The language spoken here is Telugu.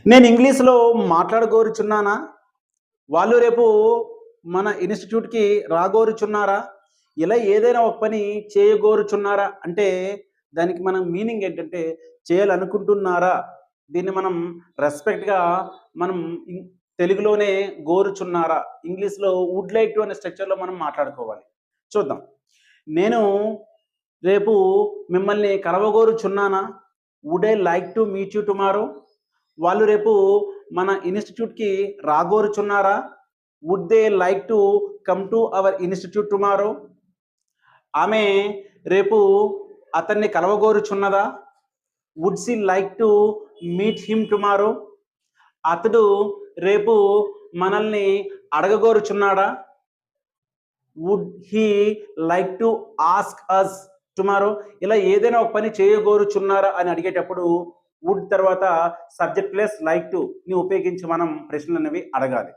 నేను ఇంగ్లీష్‌లో మాట్లాడగోరుచున్నానా? వాళ్ళు రేపు మన ఇన్‌స్టిట్యూట్‌కి రాగోరుచున్నారా? ఇలా ఏదైనా ఒక పని చేయగోరుచున్నారా? అంటే దానికి మనం మీనింగ్ ఏంటంటే చేయాలనుకుంటున్నారా? దీన్ని మనం రెస్పెక్ట్‌గా మనం తెలుగులోనే గోరుచున్నారా? ఇంగ్లీష్‌లో వుడ్ లైక్ టు అనే స్ట్రక్చర్‌లో మనం మాట్లాడుకోవాలి. చూద్దాం. నేను రేపు మిమ్మల్ని కలవగోరుచున్నానా? Would I like to meet you tomorrow? వాళ్ళు రేపు మన ఇన్‌స్టిట్యూట్‌కి రాగోరుచున్నారా? Would they like to come to our institute tomorrow? ఆమె రేపు అతన్ని కలవగోరుచున్నదా? Would she like to meet him tomorrow? అతడు రేపు మనల్ని అడగగోరుచున్నాడా? Would he like to ask us tomorrow? ఇలా ఏదైనా ఒక పని చేయగోరుచున్నారా అని అడిగేటప్పుడు వుడ్ తర్వాత సబ్జెక్ట్ ప్లస్ లైక్ టు ని ఉపయోగించి మనం ప్రశ్నలు అనేవి అడగాలి.